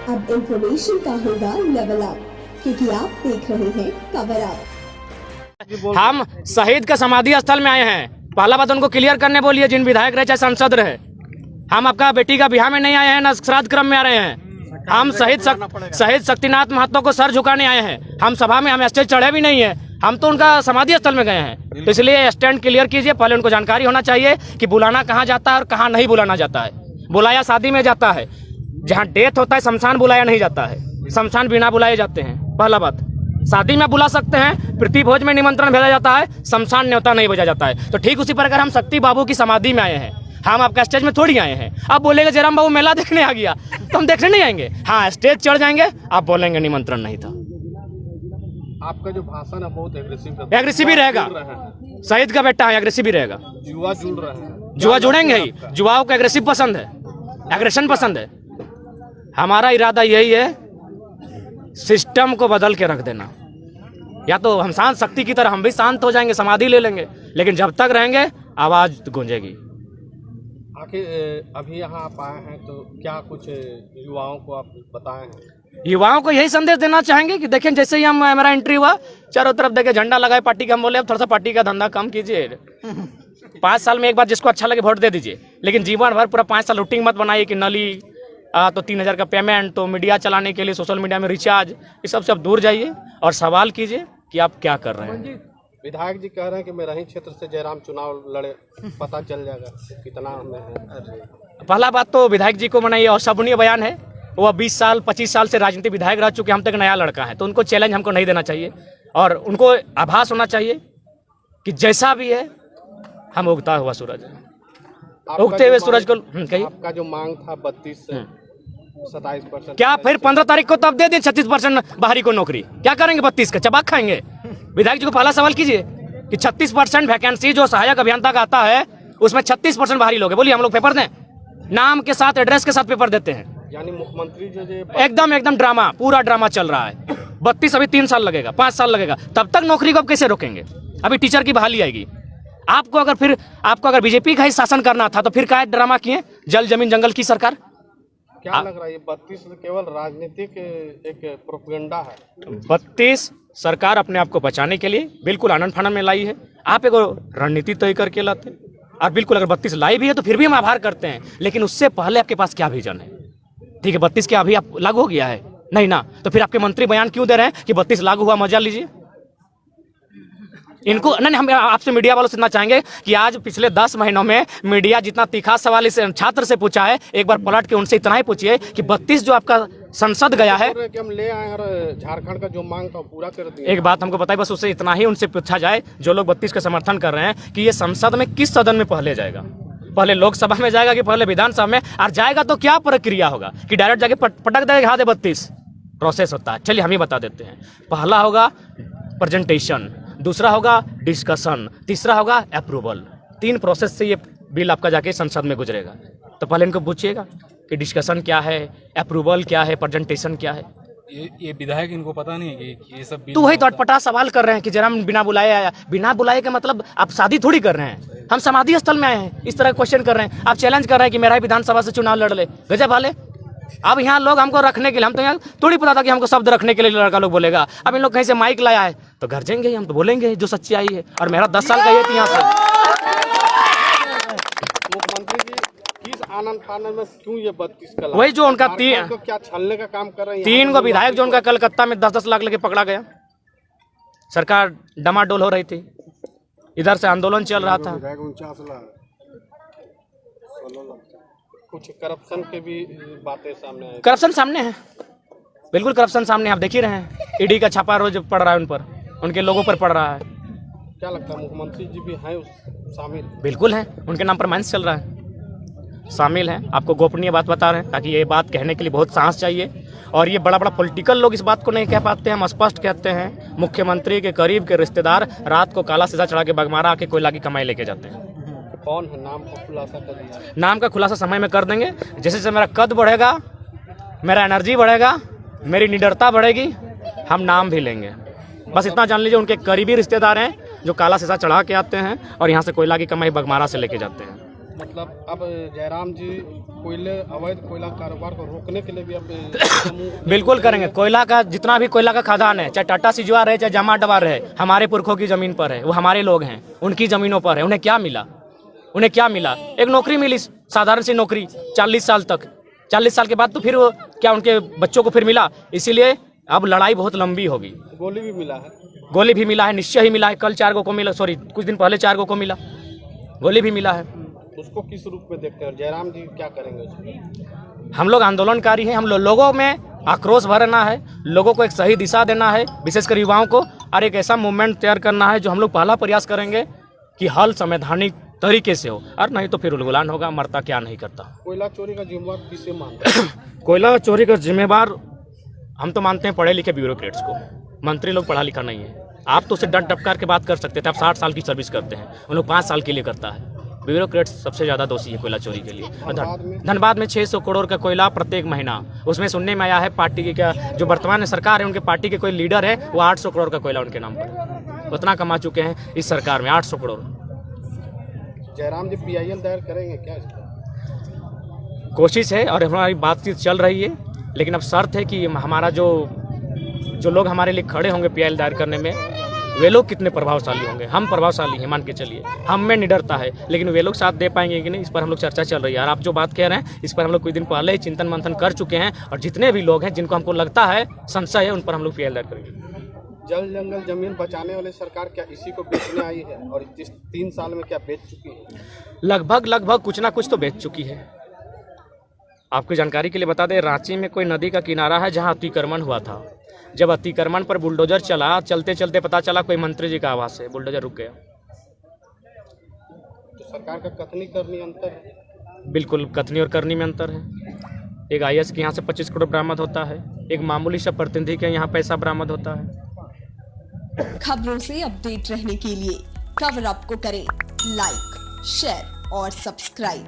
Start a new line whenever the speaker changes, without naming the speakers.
अब इंफॉर्मेशन का होगा लेवल अप, क्योंकि आप देख रहे हैं कवर अप।
हम शहीद का समाधि स्थल में आए हैं। पहला बात उनको क्लियर करने बोलिए, जिन विधायक रहे चाहे सांसद रहे। हम आपका बेटी का बिहार में नहीं आए हैं, न श्राद्ध क्रम में आ रहे हैं। हम शहीद शक्तिनाथ महतो को सर झुकाने आए हैं। हम सभा में हम स्टेज चढ़े भी नहीं है, हम तो उनका समाधि स्थल में गए हैं। तो इसलिए स्टैंड क्लियर कीजिए। पहले उनको जानकारी होना चाहिए कि बुलाना कहाँ जाता है और कहाँ नहीं बुलाना जाता है। बुलाया शादी में जाता है, जहाँ डेथ होता है शमशान बुलाया नहीं जाता है, शमशान बिना बुलाए जाते हैं। पहला बात, शादी में बुला सकते हैं, प्रीति भोज में निमंत्रण भेजा जाता है, शमशान न्योता नहीं भेजा जाता है। तो ठीक उसी प्रकार हम शक्ति बाबू की समाधि में आए हैं, हम आपका स्टेज में थोड़ी आए हैं। आप बोलेंगे जयराम बाबू मेला देखने आ गया, तो हम देखने नहीं आएंगे। हाँ, स्टेज चढ़ जाएंगे, आप बोलेंगे निमंत्रण नहीं था।
आपका जो भाषण है बहुत
एग्रेसिव ही रहेगा। शहीद का बेटा है, एग्रेसिव ही रहेगा।
युवा जुड़ रहे हैं,
जुआ जुड़ेंगे ही। जुआओं को एग्रेसिव पसंद है, एग्रेशन पसंद है। हमारा इरादा यही है, सिस्टम को बदल के रख देना। या तो हम शांत शक्ति की तरह हम भी शांत हो जाएंगे, समाधि ले लेंगे, लेकिन जब तक रहेंगे आवाज गूंजेगी।
आखिर अभी यहाँ आप आए हैं तो क्या कुछ युवाओं को आप बताए हैं?
युवाओं को यही संदेश देना चाहेंगे कि देखें, जैसे ही हमारा एंट्री हुआ, चारों तरफ देखे झंडा लगाए पार्टी का। हम बोले अब थोड़ा सा पार्टी का धंधा कम कीजिए। 5 साल में एक बार जिसको अच्छा लगे वोट दे दीजिए, लेकिन जीवन भर पूरा 5 साल रूटीन मत बनाइए कि नली तो 3000 का पेमेंट, तो मीडिया चलाने के लिए सोशल मीडिया में रिचार्ज, इस सब से आप दूर जाइए और सवाल कीजिए कि आप क्या कर रहे हैं।
विधायक जी कह रहे हैं कि मेरा ही क्षेत्र से जयराम चुनाव लड़े, पता चल जाएगा कितना हमें है।
पहला बात तो विधायक जी को मना ये अशोभनीय बयान है। वो 20 साल 25 साल से राजनीतिक विधायक रह चुके, हम तक नया लड़का है, तो उनको चैलेंज हमको नहीं देना चाहिए। और उनको आभास होना चाहिए कि जैसा भी है हम उगता हुआ सूरज है, उगते हुए सूरज को। कहिए,
आपका जो मांग था 32 से 27%,
क्या फिर 15 तारीख को तब दे दें 36% बाहरी को नौकरी? क्या करेंगे 32 का चबाक खाएंगे? विधायक जी को पहला सवाल कीजिए कि 36% वैकेंसी जो सहायक अभियंता का आता है, उसमें 36% बाहरी लोग हैं। बोलिए हम लोग पेपर दें? नाम के साथ एड्रेस के साथ पेपर देते हैं।
यानी मुख्यमंत्री जो
एकदम ड्रामा, पूरा ड्रामा चल रहा है। 32 अभी 3 साल लगेगा, 5 साल लगेगा, तब तक नौकरी को आप कैसे रोकेंगे? अभी टीचर की बहाली आएगी। आपको अगर बीजेपी का ही शासन करना था तो फिर क्या ड्रामा किए? जल जमीन जंगल की सरकार।
क्या लग रहा है ये 32 केवल राजनीतिक एक प्रोपेगेंडा है?
32 सरकार अपने आप को बचाने के लिए बिल्कुल आनंद फानन में लाई है। आप एक रणनीति तय करके लाते, और बिल्कुल अगर 32 लाई भी है तो फिर भी हम आभार करते हैं, लेकिन उससे पहले आपके पास क्या विजन है? ठीक है, 32 क्या अभी आप लागू हो गया है? नहीं ना, तो फिर आपके मंत्री बयान क्यों दे रहे हैं कि 32 लागू हुआ, मजा लीजिए। इनको नहीं, हम आपसे मीडिया वालों से इतना चाहेंगे कि आज पिछले 10 महीनों में मीडिया जितना तीखा सवाल इस छात्र से पूछा है, एक बार पलट के उनसे इतना ही पूछिए कि 32 जो आपका संसद गया है
कि हम ले आए और झारखंड का जो मांग था पूरा कर दिया।
एक बात हमको बताइए, बस उससे इतना ही उनसे पूछा जाए, जो लोग 32 का समर्थन कर रहे हैं, कि ये संसद में किस सदन में पहले जाएगा? पहले लोकसभा में जाएगा कि पहले विधानसभा में? और जाएगा तो क्या प्रक्रिया होगा कि डायरेक्ट जाके पटक देगा हाँ दे 32? प्रोसेस होता है, चलिए हम ही बता देते हैं। पहला होगा प्रेजेंटेशन, दूसरा होगा डिस्कशन, तीसरा होगा अप्रूवल। 3 प्रोसेस से ये बिल आपका जाके संसद में गुजरेगा। तो पहले इनको पूछिएगा कि डिस्कशन क्या है, अप्रूवल क्या है, प्रेजेंटेशन क्या है।
ये विधायक इनको पता नहीं है कि ये सब।
तो वही तो अटपटा सवाल कर रहे हैं कि जयराम बिना बुलाए आया। बिना बुलाए का मतलब आप शादी थोड़ी कर रहे हैं, हम समाधि स्थल में आए हैं, इस तरह क्वेश्चन कर रहे हैं। आप चैलेंज कर रहे हैं कि मेरा ही विधानसभा से चुनाव लड़ ले। गजब वाले। अब यहाँ लोग हमको रखने के लिए, हम तो यहाँ थोड़ी पता था कि हमको शब्द रखने के लिए लड़का लोग बोलेगा। अब इन लोग कहीं से माइक लाया है तो गरजेंगे ही, हम तो बोलेंगे जो सच्चाई है। और मेरा 10 साल का ये थी यहाँ से।
मुख्यमंत्री जी किस आनंद फानन में क्यों ये 32 का?
वही जो उनका
क्या छलने का काम कर रहे हैं?
3 गो विधायक जो उनका कलकत्ता में 10-10 लाख लेके पकड़ा गया, सरकार डमाडोल हो रही थी, इधर से आंदोलन चल रहा था।
कुछ करप्शन के भी बातें सामने आई।
करप्शन सामने है, बिल्कुल करप्शन सामने, आप देख ही रहे हैं। ईडी का छापा रोज पड़ रहा है उन पर, उनके लोगों पर पड़ रहा है।
क्या लगता है मुख्यमंत्री जी भी हैं शामिल?
बिल्कुल है, उनके नाम पर माइंस चल रहा है, शामिल हैं। आपको गोपनीय बात बता रहे हैं ताकि ये बात कहने के लिए बहुत साहस चाहिए। और ये बड़ा पॉलिटिकल लोग इस बात को नहीं कह पाते हैं, हम स्पष्ट कहते हैं। मुख्यमंत्री के करीब के रिश्तेदार रात को काला शीशा चढ़ा के बगमारा आके कोयला की कमाई लेके जाते हैं।
कौन है? नाम का खुलासा कर दिया?
नाम का खुलासा समय में कर देंगे। जैसे जैसे मेरा कद बढ़ेगा, मेरा एनर्जी बढ़ेगा, मेरी निडरता बढ़ेगी, हम नाम भी लेंगे। बस इतना जान लीजिए, उनके करीबी रिश्तेदार हैं जो काला शीशा चढ़ा के आते हैं और यहाँ से कोयला की कमाई बगमारा से लेके जाते हैं।
मतलब अब जयराम जी अवैध कोयला कारोबार को रोकने के लिए भी अब
बिल्कुल करेंगे। कोयला का जितना भी कोयला का खदान है, चाहे टाटा सिजवा रहे चाहे जामाडवा रहे, हमारे पुरखों की जमीन पर है, वो हमारे लोग हैं, उनकी जमीनों पर है। उन्हें क्या मिला? उन्हें क्या मिला? एक नौकरी मिली, साधारण सी नौकरी 40 साल तक। 40 साल के बाद तो फिर वो क्या उनके बच्चों को फिर मिला? इसीलिए अब लड़ाई बहुत लंबी होगी।
गोली भी मिला है,
गोली भी मिला है, निश्चय ही मिला है। कल 4 को मिला, सॉरी कुछ दिन पहले 4 को मिला, गोली भी मिला है।
उसको किस रूप में देखते हैं और जयराम जी क्या करेंगे उसमें?
हम लोग आंदोलनकारी हैं, हम लोगों में आक्रोश भरना है, लोगों को एक सही दिशा देना है, विशेषकर युवाओं को, और एक ऐसा मूवमेंट तैयार करना है जो हम लोग पहला प्रयास करेंगे कि हल संवैधानिक तरीके से हो, और नहीं तो फिर उलगुलान होगा, मरता क्या नहीं करता।
कोयला चोरी का जिम्मेवार किसे मानते हैं?
कोयला चोरी का जिम्मेवार हम तो मानते हैं पढ़े लिखे ब्यूरोक्रेट्स को। मंत्री लोग पढ़ा लिखा नहीं है। आप तो उसे डट डपकार के बात कर सकते थे, आप 60 साल की सर्विस करते हैं, उन लोग 5 साल के लिए करता है। ब्यूरोक्रेट्स सबसे ज़्यादा दोषी है कोयला चोरी के लिए। धनबाद में 600 करोड़ का कोयला प्रत्येक महीना, उसमें सुनने में आया है पार्टी की क्या जो वर्तमान में सरकार है, उनके पार्टी के कोई लीडर है, वो 800 करोड़ का कोयला उनके नाम पर उतना कमा चुके हैं इस सरकार में, 800 करोड़।
जयराम जी PIL दायर करेंगे क्या इसका?
कोशिश है और हमारी बातचीत चल रही है, लेकिन अब शर्त है कि हमारा जो लोग हमारे लिए खड़े होंगे PIL दायर करने में, वे लोग कितने प्रभावशाली होंगे। हम प्रभावशाली हैं, मान के चलिए, हम में निडरता है, लेकिन वे लोग साथ दे पाएंगे कि नहीं, इस पर हम लोग चर्चा चल रही है। और आप जो बात कह रहे हैं, इस पर हम लोग कुछ दिन पहले ही चिंतन मंथन कर चुके हैं, और जितने भी लोग हैं जिनको हमको लगता है संशय है, उन पर हम लोग PIL दायर करेंगे।
जल जंगल जमीन बचाने वाली सरकार क्या इसी को बेचने आई है, और इस 3 साल में क्या बेच चुकी है?
लगभग कुछ ना कुछ तो बेच चुकी है। आपकी जानकारी के लिए बता दें, रांची में कोई नदी का किनारा है जहां अतिक्रमण हुआ था। जब अतिक्रमण पर बुलडोजर चला, चलते चलते पता चला कोई मंत्री जी का आवाज से बुलडोजर रुक गया।
तो सरकार का कथनी करनी अंतर है।
बिल्कुल, कथनी और करनी में अंतर है। एक IAS के यहाँ से 25 करोड़ बरामद होता है, एक मामूली सा प्रतिनिधि के यहाँ पैसा बरामद होता है।
खबरों से अपडेट रहने के लिए कवर अप को करें लाइक, शेयर और सब्सक्राइब।